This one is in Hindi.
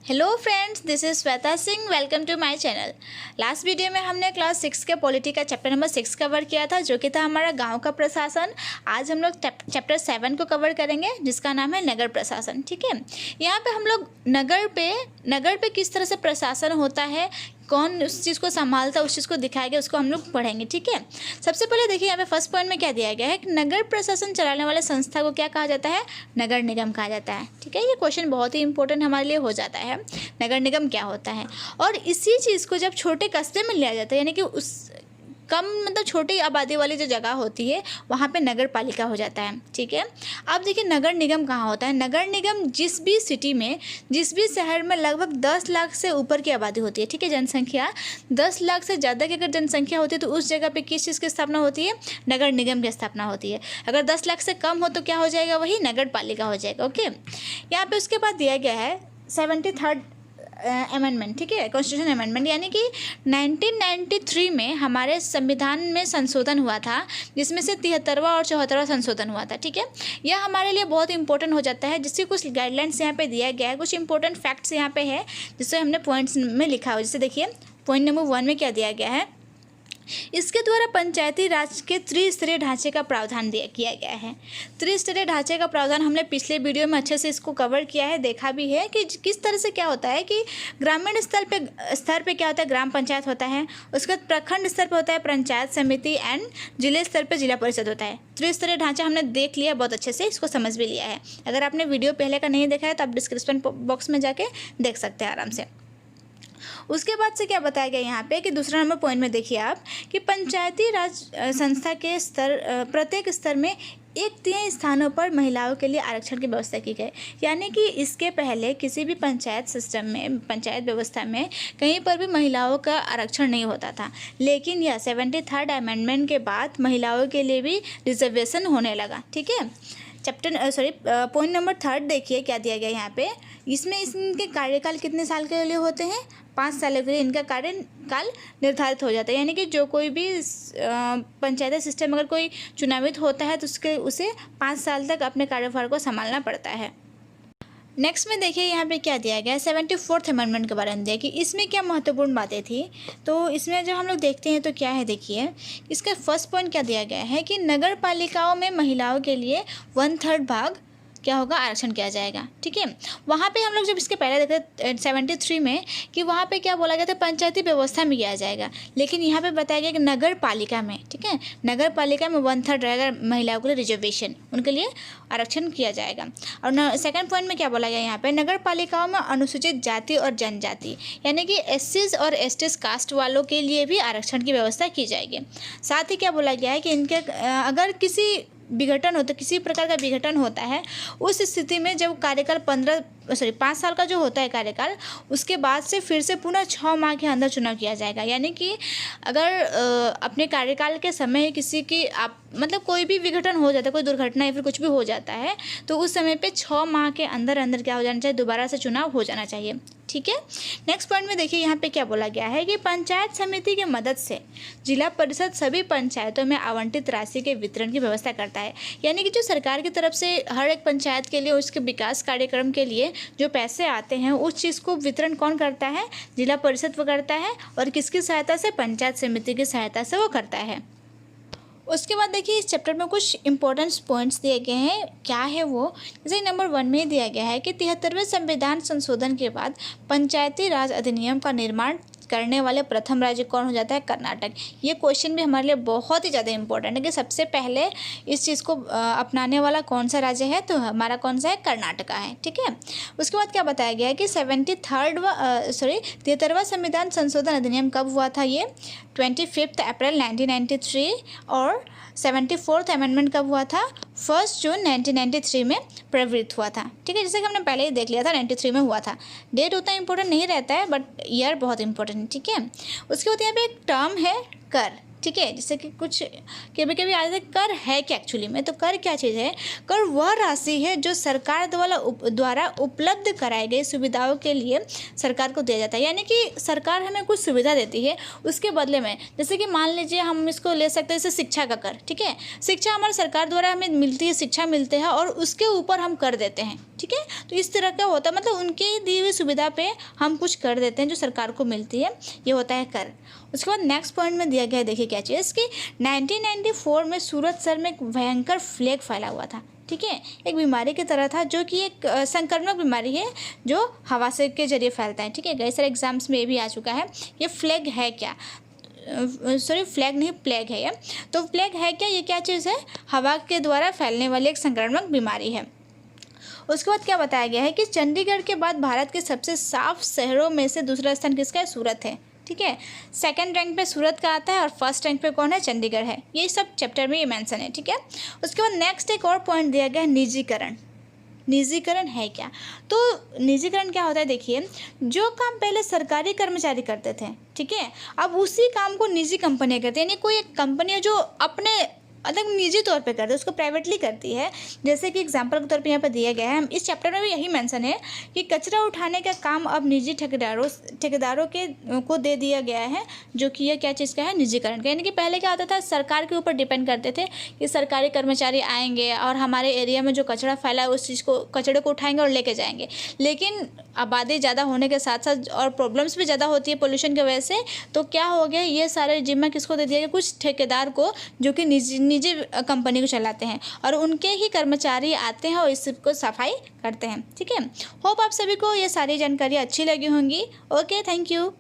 Hello friends, this is Shweta Singh. Welcome to my channel. Last video में हमने क्लास 6 के पॉलिटी का चैप्टर नंबर 6 कवर किया था, जो कि था हमारा गांव का प्रशासन। आज हम लोग चैप्टर 7 को कवर करेंगे, जिसका नाम है नगर प्रशासन। ठीक है, यहाँ पे हम लोग नगर पे किस तरह से प्रशासन होता है, कौन उस चीज़ को संभालता है, उस चीज़ को दिखाया गया, उसको हम लोग पढ़ेंगे। ठीक है, सबसे पहले देखिए यहाँ पे फर्स्ट पॉइंट में क्या दिया गया है कि नगर प्रशासन चलाने वाले संस्था को क्या कहा जाता है? नगर निगम कहा जाता है। ठीक है, ये क्वेश्चन बहुत ही इंपॉर्टेंट हमारे लिए हो जाता है, नगर निगम क्या होता है। और इसी चीज़ को जब छोटे कस्बे में लिया जाता है, यानी कि उस कम मतलब छोटी आबादी वाली जो जगह होती है, वहाँ पे नगर पालिका हो जाता है। ठीक है, अब देखिए नगर निगम कहाँ होता है। नगर निगम जिस भी सिटी में, जिस भी शहर में लगभग 10 लाख से ऊपर की आबादी होती है, ठीक है, जनसंख्या 10 लाख से ज़्यादा की अगर जनसंख्या होती है, तो उस जगह पे किस चीज़ की स्थापना होती है? नगर निगम की स्थापना होती है। अगर 10 लाख से कम हो तो क्या हो जाएगा? वही नगर पालिका हो जाएगा। ओके, यहाँ पे उसके बाद दिया गया है 73rd अमेंडमेंट। ठीक है, कॉन्स्टिट्यूशन अमेंडमेंट, यानी कि 1993 में हमारे संविधान में संशोधन हुआ था, जिसमें से 73वां और 74वां संशोधन हुआ था। ठीक है, यह हमारे लिए बहुत इंपॉर्टेंट हो जाता है, जिससे कुछ गाइडलाइंस यहाँ पे दिया गया है, कुछ इंपॉर्टेंट फैक्ट्स यहाँ पे है, जिससे हमने पॉइंट्स में लिखा हो। जैसे देखिए पॉइंट नंबर 1 में क्या दिया गया है, इसके द्वारा पंचायती राज के त्रिस्तरीय ढांचे का प्रावधान किया गया है। त्रिस्तरीय ढांचे का प्रावधान हमने पिछले वीडियो में अच्छे से इसको कवर किया है, देखा भी है कि किस तरह से क्या होता है कि ग्रामीण स्तर पे क्या होता है? ग्राम पंचायत होता है, उसके बाद प्रखंड स्तर पर होता है पंचायत समिति, एंड जिले स्तर पर जिला परिषद होता है। त्रिस्तरीय ढांचा हमने देख लिया बहुत अच्छे से, इसको समझ भी लिया है। अगर आपने वीडियो पहले का नहीं देखा है तो आप डिस्क्रिप्शन बॉक्स में जाके देख सकते हैं आराम से। उसके बाद से क्या बताया गया यहाँ पे कि दूसरा नंबर पॉइंट में देखिए आप कि पंचायती राज संस्था के प्रत्येक स्तर में 1/3 स्थानों पर महिलाओं के लिए आरक्षण की व्यवस्था की गई। यानी कि इसके पहले किसी भी पंचायत सिस्टम में, पंचायत व्यवस्था में कहीं पर भी महिलाओं का आरक्षण नहीं होता था, लेकिन यह 73rd अमेंडमेंट के बाद महिलाओं के लिए भी रिजर्वेशन होने लगा। ठीक है, पॉइंट नंबर 3 देखिए क्या दिया गया यहाँ पे। इसमें इनके कार्यकाल कितने साल के लिए होते हैं? 5 सालों के लिए इनका कार्यकाल निर्धारित हो जाता है। यानी कि जो कोई भी पंचायत सिस्टम अगर कोई चुनावित होता है तो उसे 5 साल तक अपने कार्यभार को संभालना पड़ता है। नेक्स्ट में देखिए यहाँ पे क्या दिया गया है, 74th अमेंडमेंट के बारे में दिया कि इसमें क्या महत्वपूर्ण बातें थी। तो इसमें जब हम लोग देखते हैं तो क्या है, देखिए इसका फर्स्ट पॉइंट क्या दिया गया है कि नगर पालिकाओं में महिलाओं के लिए 1/3 भाग क्या होगा? आरक्षण किया जाएगा। ठीक है, वहाँ पे हम लोग जब इसके पहले देखते 73 में कि वहाँ पे क्या बोला गया था? पंचायती व्यवस्था में किया जाएगा, लेकिन यहाँ पे बताया गया कि नगर पालिका में, ठीक है, नगर पालिका में 1/3 रहेगा महिलाओं के लिए रिजर्वेशन, उनके लिए आरक्षण किया जाएगा। और सेकंड पॉइंट में क्या बोला गया यहाँ पे? नगर पालिकाओं में अनुसूचित जाति और जनजाति, यानी कि SCs और STs कास्ट वालों के लिए भी आरक्षण की व्यवस्था की जाएगी। साथ ही क्या बोला गया है कि इनके अगर किसी प्रकार का विघटन होता है, उस स्थिति में जब कार्यकाल 5 साल का जो होता है कार्यकाल, उसके बाद से फिर से पुनः 6 माह के अंदर चुनाव किया जाएगा। यानी कि अगर अपने कार्यकाल के समय किसी की मतलब कोई भी विघटन हो जाता है, कोई दुर्घटना या फिर कुछ भी हो जाता है, तो उस समय पे 6 माह के अंदर क्या हो जाना चाहिए? दोबारा से चुनाव हो जाना चाहिए। ठीक है, नेक्स्ट पॉइंट में देखिए यहाँ पे क्या बोला गया है कि पंचायत समिति की मदद से जिला परिषद सभी पंचायतों में आवंटित राशि के वितरण की व्यवस्था करता है। यानी कि जो सरकार की तरफ से हर एक पंचायत के लिए उसके विकास कार्यक्रम के लिए जो पैसे आते हैं, उस चीज़ को वितरण कौन करता है? जिला परिषद वो करता है। और किसकी सहायता से? पंचायत समिति की सहायता से वो करता है। उसके बाद देखिए इस चैप्टर में कुछ इंपॉर्टेंट पॉइंट्स दिए गए हैं। क्या है वो? जैसे नंबर 1 में दिया गया है कि 73वें संविधान संशोधन के बाद पंचायती राज अधिनियम का निर्माण करने वाले प्रथम राज्य कौन हो जाता है? कर्नाटक। ये क्वेश्चन भी हमारे लिए बहुत ही ज़्यादा इंपॉर्टेंट है कि सबसे पहले इस चीज़ को अपनाने वाला कौन सा राज्य है? तो हमारा कौन सा है? कर्नाटका है। ठीक है, उसके बाद क्या बताया गया है कि 73वां संविधान संशोधन अधिनियम कब हुआ था? ये 25 अप्रैल 1993। और 74th अमेंडमेंट कब हुआ था? 1 जून 1993 में प्रवृत्त हुआ था। ठीक है, जैसे कि हमने पहले ही देख लिया था 93 में हुआ था। डेट उतना इंपॉर्टेंट नहीं रहता है, बट ईयर बहुत इंपॉर्टेंट है। ठीक है, उसके बाद यहाँ पे एक टर्म है कर। ठीक है। जैसे कि कुछ कभी कभी आ जाता है कर है क्या एक्चुअली में, तो कर क्या चीज़ है, कर वह राशि है जो सरकार द्वारा उपलब्ध कराई गई सुविधाओं के लिए सरकार को दिया जाता है। यानी कि सरकार हमें कुछ सुविधा देती है, उसके बदले में, जैसे कि मान लीजिए हम इसको ले सकते हैं जैसे शिक्षा का कर, ठीक है। शिक्षा हमारी सरकार द्वारा हमें मिलती है, शिक्षा मिलते हैं और उसके ऊपर हम कर देते हैं, ठीक है। तो इस तरह का होता है, मतलब उनके दी हुई सुविधा पे हम कुछ कर देते हैं जो सरकार को मिलती है, ये होता है कर। उसके बाद नेक्स्ट पॉइंट में दिया गया है, देखिए क्या चीज़ कि 1994 में सूरत शहर में एक भयंकर प्लेग फैला हुआ था, ठीक है। एक बीमारी की तरह था जो कि एक संक्रामक बीमारी है जो हवा से के जरिए फैलता है, ठीक है। कई सारे एग्जाम्स में ये भी आ चुका है। ये फ्लैग है क्या, सॉरी फ्लैग नहीं, प्लेग है ये। तो प्लेग है क्या, ये क्या चीज़ है, हवा के द्वारा फैलने वाली एक संक्रामक बीमारी है। उसके बाद क्या बताया गया है कि चंडीगढ़ के बाद भारत के सबसे साफ शहरों में से दूसरा स्थान किसका है, सूरत है, ठीक है। सेकंड रैंक पे सूरत का आता है और फर्स्ट रैंक पे कौन है, चंडीगढ़ है। ये सब चैप्टर में ये मेंशन है, ठीक है। उसके बाद नेक्स्ट एक और पॉइंट दिया गया है, निजीकरण। निजीकरण है क्या, तो निजीकरण क्या होता है, देखिए जो काम पहले सरकारी कर्मचारी करते थे, ठीक है, अब उसी काम को निजी कंपनियां करती हैं। यानी कोई एक कंपनी है जो अपने अलग निजी तौर पे करती है, उसको प्राइवेटली करती है। जैसे कि एग्जांपल के तौर पे यहाँ पर दिया गया है, इस चैप्टर में भी यही मेंशन है कि कचरा उठाने का काम अब निजी ठेकेदारों को दे दिया गया है, जो कि यह क्या चीज़ का है, निजीकरण का। यानी कि पहले क्या होता था, सरकार के ऊपर डिपेंड करते थे कि सरकारी कर्मचारी आएंगे और हमारे एरिया में जो कचरा फैला है उस चीज़ को, कचरे को उठाएंगे और लेके जाएंगे। लेकिन आबादी ज़्यादा होने के साथ साथ और प्रॉब्लम्स भी ज़्यादा होती है पोल्यूशन की वजह से, तो क्या हो गया, ये सारे जिम्मा किसको दे दिया गया, कुछ ठेकेदार को, जो कि निजी कंपनी को चलाते हैं और उनके ही कर्मचारी आते हैं और इसको सफाई करते हैं, ठीक है। होप आप सभी को ये सारी जानकारियाँ अच्छी लगी होंगी। Okay, thank you.